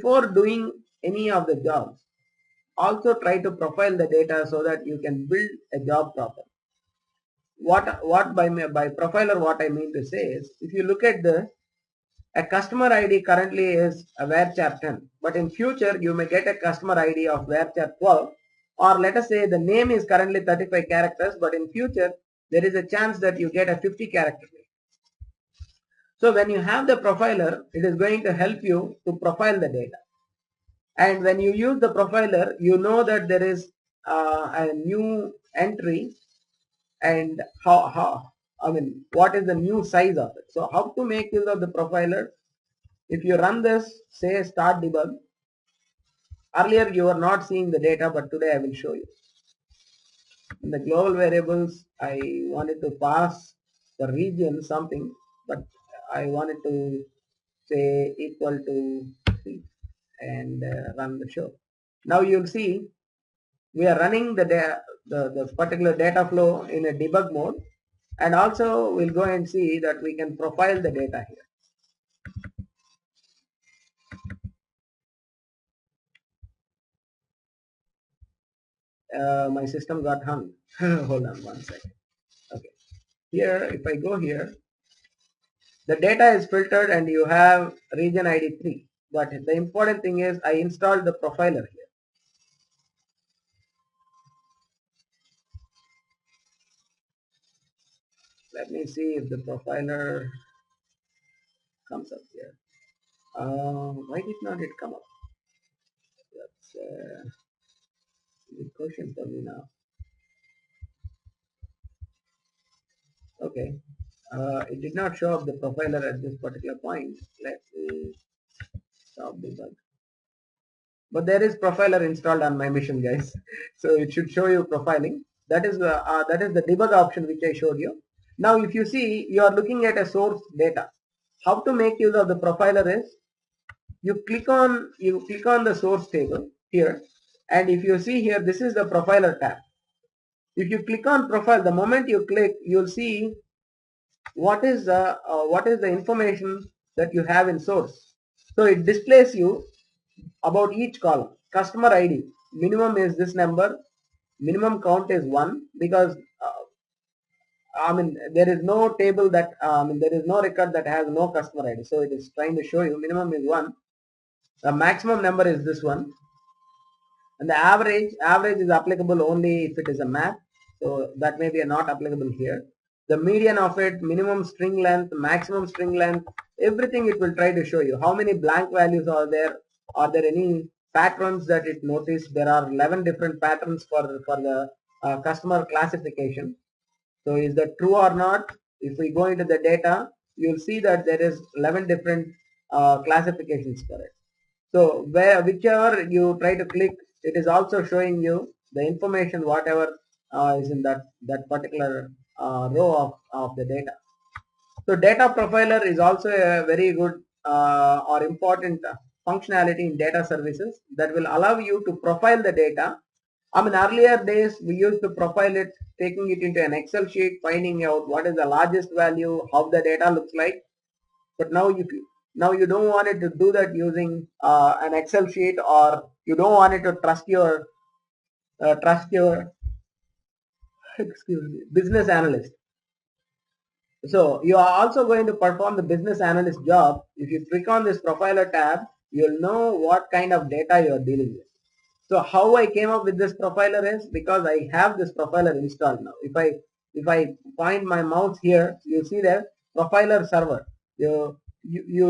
before doing any of the jobs, also try to profile the data so that you can build a job properly. What by profiler, what I mean to say is, if you look at a customer ID currently is a varchar 10, but in future you may get a customer ID of varchar 12, or let us say the name is currently 35 characters, but in future there is a chance that you get a 50 character name. So when you have the profiler, it is going to help you to profile the data. And when you use the profiler, you know that there is a new entry and what is the new size of it. So how to make use of the profiler? If you run this, say start debug, earlier you were not seeing the data, but today I will show you. In the global variables, I wanted to pass the region something, but I wanted to say equal to 3 and run the show. Now you'll see we are running the particular data flow in a debug mode, and also we'll go and see that we can profile the data here. My system got hung. Hold on one second. Okay. Here, if I go here, the data is filtered and you have region ID 3. But the important thing is I installed the profiler here. Let me see if the profiler comes up here. Why did not it come up? That's a good question for me now. Okay. It did not show up the profiler at this particular point. Let me stop debug. But there is profiler installed on my machine, guys. So it should show you profiling. That is the debug option which I showed you. Now if you see, you are looking at a source data. How to make use of the profiler is, you click on the source table here, and if you see here, this is the profiler tab. If you click on profile, the moment you click, you'll see what is the information that you have in source. So it displays you about each column. Customer ID, minimum is this number, minimum count is 1, because there is no table that there is no record that has no customer ID, so it is trying to show you minimum is 1. The maximum number is this one, and the average is applicable only if it is a map, so that may be not applicable here. The median of it, minimum string length, maximum string length, everything it will try to show you. How many blank values are there? Are there any patterns that it noticed? There are 11 different patterns for the customer classification. So is that true or not? If we go into the data, you'll see that there is 11 different classifications for it. So whichever you try to click, it is also showing you the information whatever is in that particular row of the data. So data profiler is also a very good or important functionality in data services that will allow you to profile the data. Earlier days we used to profile it, taking it into an Excel sheet, finding out what is the largest value, how the data looks like. But now you don't want it to do that using an Excel sheet, or you don't want it to trust your business analyst. So you are also going to perform the business analyst job. If you click on this profiler tab, you'll know what kind of data you are dealing with. So how I came up with this profiler is because I have this profiler installed now. If I point my mouse here, you see the profiler server. You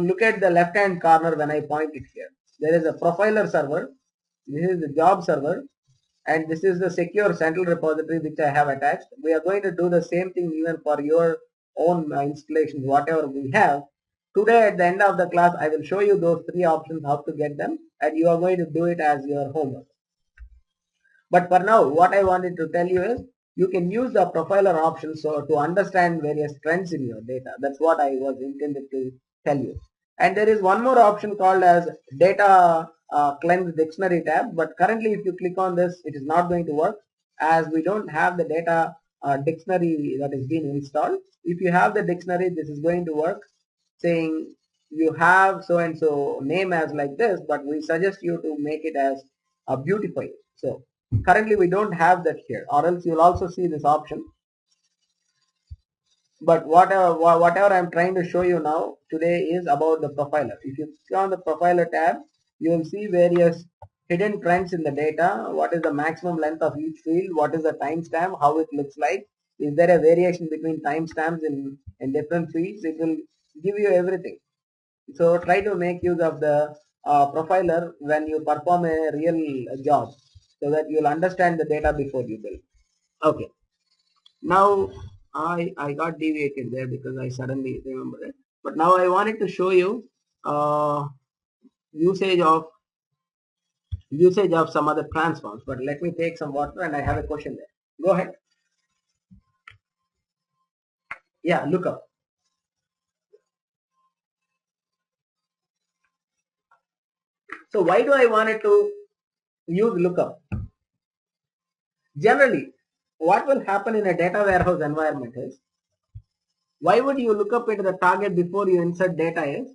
look at the left hand corner when I point it here. There is a profiler server. This is the job server, and this is the secure central repository which I have attached. We are going to do the same thing even for your own installations, whatever we have. Today at the end of the class, I will show you those 3 options, how to get them, and you are going to do it as your homework. But for now, what I wanted to tell you is, you can use the profiler option so to understand various trends in your data. That's what I was intended to tell you. And there is one more option called as data cleanse dictionary tab, but currently if you click on this, it is not going to work as we don't have the data dictionary that is being installed. If you have the dictionary, this is going to work, saying you have so and so name as like this, but we suggest you to make it as a beautify. So currently we don't have that here, or else you'll also see this option. But whatever I'm trying to show you now today is about the profiler. If you click on the profiler tab, you will see various hidden trends in the data. What is the maximum length of each field? What is the timestamp? How it looks like? Is there a variation between timestamps in different fields? It will give you everything. So try to make use of the profiler when you perform a real job, so that you'll understand the data before you build. Okay. Now I got deviated there because I suddenly remembered it. But now I wanted to show you uh, usage of some other transforms. But let me take some water, and I have a question there. Go ahead. Yeah, lookup. So why do I wanted to use lookup? Generally, what will happen in a data warehouse environment is, why would you look up into the target before you insert data is,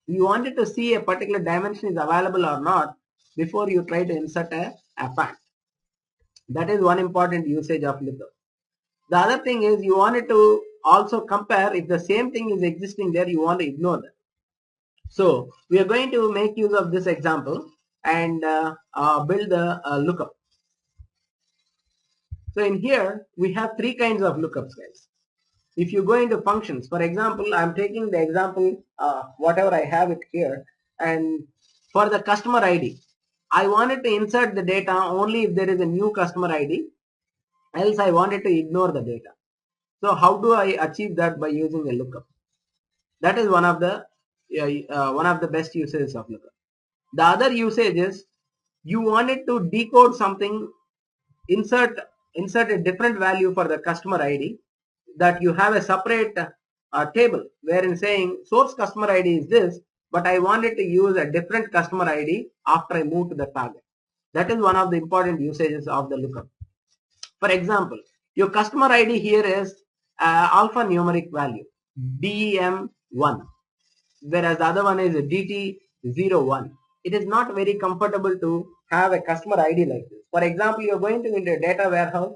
you wanted to see a particular dimension is available or not before you try to insert a fact. That is one important usage of lookup. The other thing is, you wanted to also compare if the same thing is existing there, you want to ignore that. So we are going to make use of this example and build the lookup. So in here we have three kinds of lookups, guys. If you go into functions, for example, I'm taking the example whatever I have it here, and for the customer ID, I wanted to insert the data only if there is a new customer ID, else I wanted to ignore the data. So how do I achieve that? By using a lookup. That is one of the best uses of lookup. The other usage is, you wanted to decode something, insert a different value for the customer ID, that you have a separate table wherein saying source customer ID is this, but I wanted to use a different customer ID after I move to the target. That is one of the important usages of the lookup. For example, your customer ID here is alphanumeric value DEM1, whereas the other one is DT01. It is not very comfortable to have a customer ID like this. For example, you are going to into a data warehouse,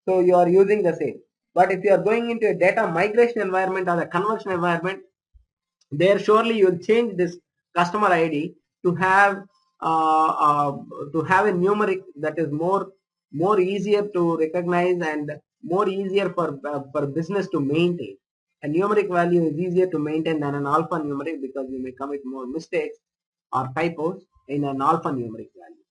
so you are using the same. But if you are going into a data migration environment or a conversion environment, there surely you will change this customer ID to have a numeric that is more easier to recognize and more easier for business to maintain. A numeric value is easier to maintain than an alphanumeric, because you may commit more mistakes or typos in an alphanumeric value.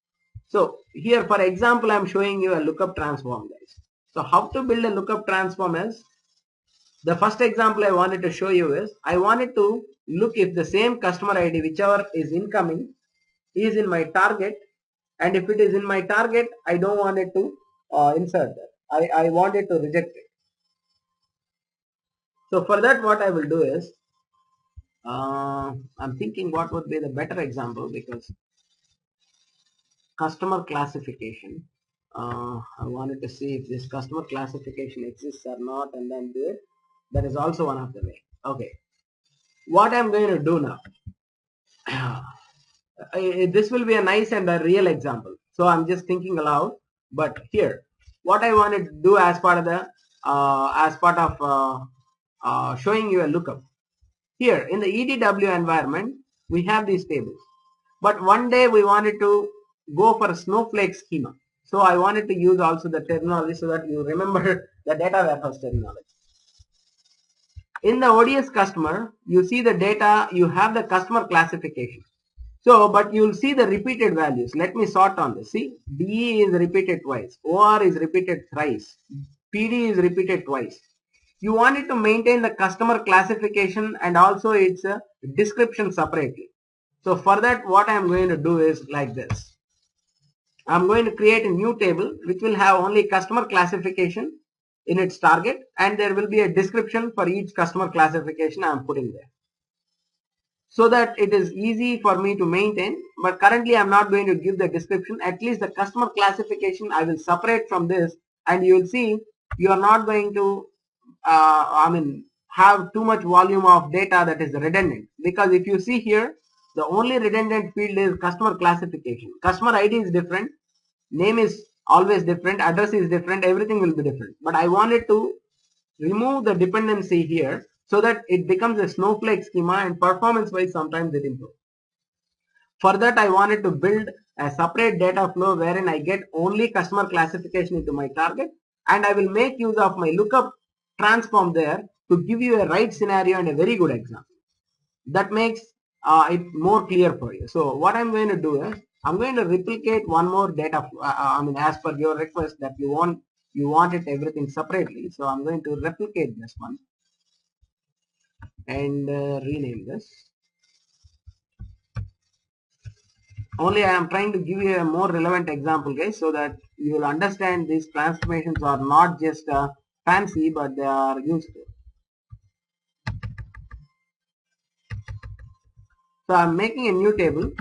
So here, for example, I am showing you a lookup transform, guys. So how to build a lookup transform is, the first example I wanted to show you is, I wanted to look if the same customer ID, whichever is incoming, is in my target, and if it is in my target, I don't want it to insert that. I want it to reject it. So for that, what I will do is, I'm thinking what would be the better example, because customer classification. I wanted to see if this customer classification exists or not, and then do it. That is also one of the way. Okay. What I'm going to do now, this will be a nice and a real example. So I'm just thinking aloud. But here, what I want to do as part of showing you a lookup. Here in the EDW environment, we have these tables. But one day we wanted to go for a Snowflake schema. So I wanted to use also the terminology so that you remember the data warehouse terminology. In the ODS customer, you see the data, you have the customer classification. So, but you'll see the repeated values. Let me sort on this. See, DE is repeated twice, OR is repeated thrice, PD is repeated twice. You wanted to maintain the customer classification and also its description separately. So for that, what I'm going to do is like this. I'm going to create a new table which will have only customer classification in its target, and there will be a description for each customer classification I'm putting there, so that it is easy for me to maintain. But currently I'm not going to give the description. At least the customer classification I will separate from this, and you will see you are not going to have too much volume of data that is redundant, because if you see here, the only redundant field is customer classification. Customer ID is different, name is always different, address is different, everything will be different. But I wanted to remove the dependency here so that it becomes a Snowflake schema, and performance wise sometimes it improves. For that, I wanted to build a separate data flow wherein I get only customer classification into my target, and I will make use of my lookup transform there to give you a right scenario and a very good example. That makes it more clear for you. So what I'm going to do is I'm going to replicate one more data flow. I mean, as per your request that you want it everything separately. So I'm going to replicate this one and rename this. Only I am trying to give you a more relevant example, guys, so that you will understand these transformations are not just fancy, but they are useful. So I'm making a new table.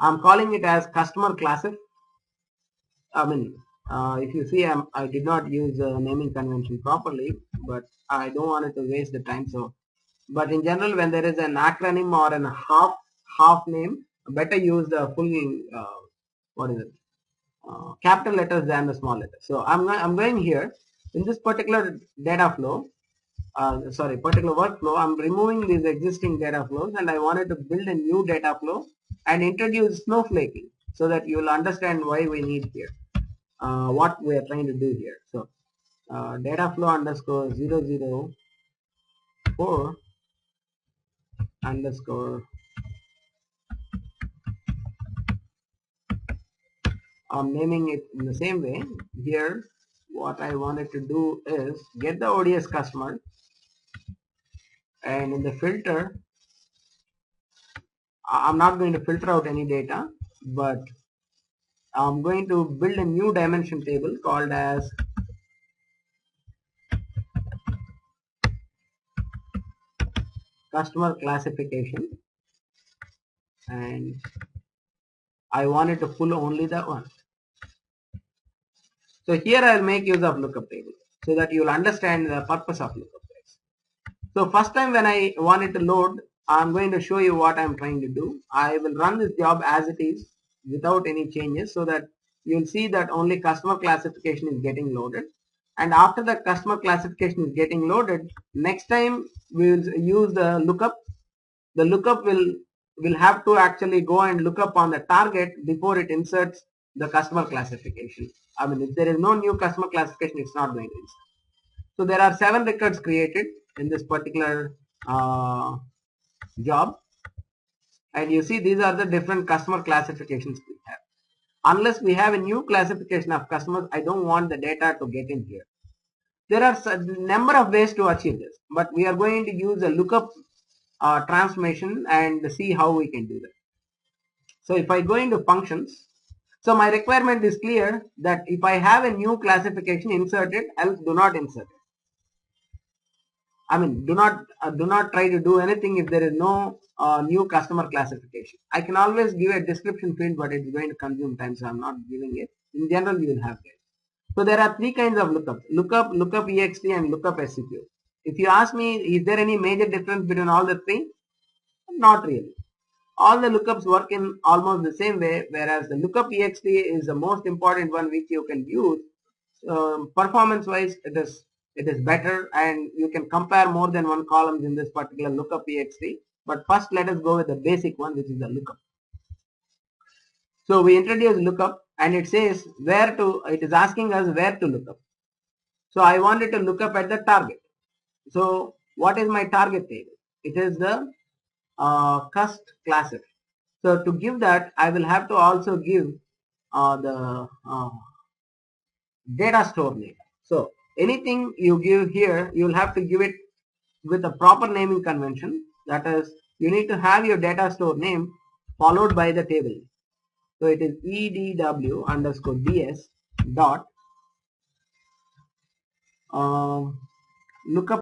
I'm calling it as customer classes. I mean, if you see, I did not use naming convention properly, but I don't want it to waste the time. So, but in general, when there is an acronym or an half name, better use the full what is it? Capital letters than the small letters. So I'm going here in this particular data flow. Particular workflow. I'm removing these existing data flows, and I wanted to build a new data flow and introduce snowflaking so that you will understand why we need here. What we are trying to do here. So data flow underscore 004 underscore I'm naming it in the same way. Here what I wanted to do is get the ODS customer, and in the filter I'm not going to filter out any data, but I'm going to build a new dimension table called as customer classification, and I wanted to pull only the one. So here I'll make use of lookup table so that you'll understand the purpose of lookup tables. So first time when I want it to load, I'm going to show you what I'm trying to do. I will run this job as it is without any changes so that you'll see that only customer classification is getting loaded. And after the customer classification is getting loaded, next time we will use the lookup. The lookup will have to actually go and look up on the target before it inserts the customer classification. I mean, if there is no new customer classification, it's not going to insert. So there are 7 records created in this particular job, and you see these are the different customer classifications we have. Unless we have a new classification of customers, I don't want the data to get in here. There are a number of ways to achieve this, but we are going to use a lookup transformation and see how we can do that. So if I go into functions, so my requirement is clear that if I have a new classification, insert it, else do not insert it. I mean, do not try to do anything if there is no new customer classification. I can always give a description field, but it's going to consume time, so I'm not giving it. In general, you will have it. So there are 3 kinds of lookup: lookup ext, and lookup SCQ. If you ask me, is there any major difference between all the 3? Not really. All the lookups work in almost the same way, whereas the lookup ext is the most important one which you can use. Performance wise, it is better, and you can compare more than one columns in this particular lookup ext. But first let us go with the basic one, which is the lookup. So we introduce lookup, and it says it is asking us where to look up. So I wanted to look up at the target. So what is my target table? It is the cust classes. So to give that, I will have to also give the data store name. So anything you give here, you will have to give it with a proper naming convention. That is, you need to have your data store name followed by the table. So it is edw underscore ds dot lookup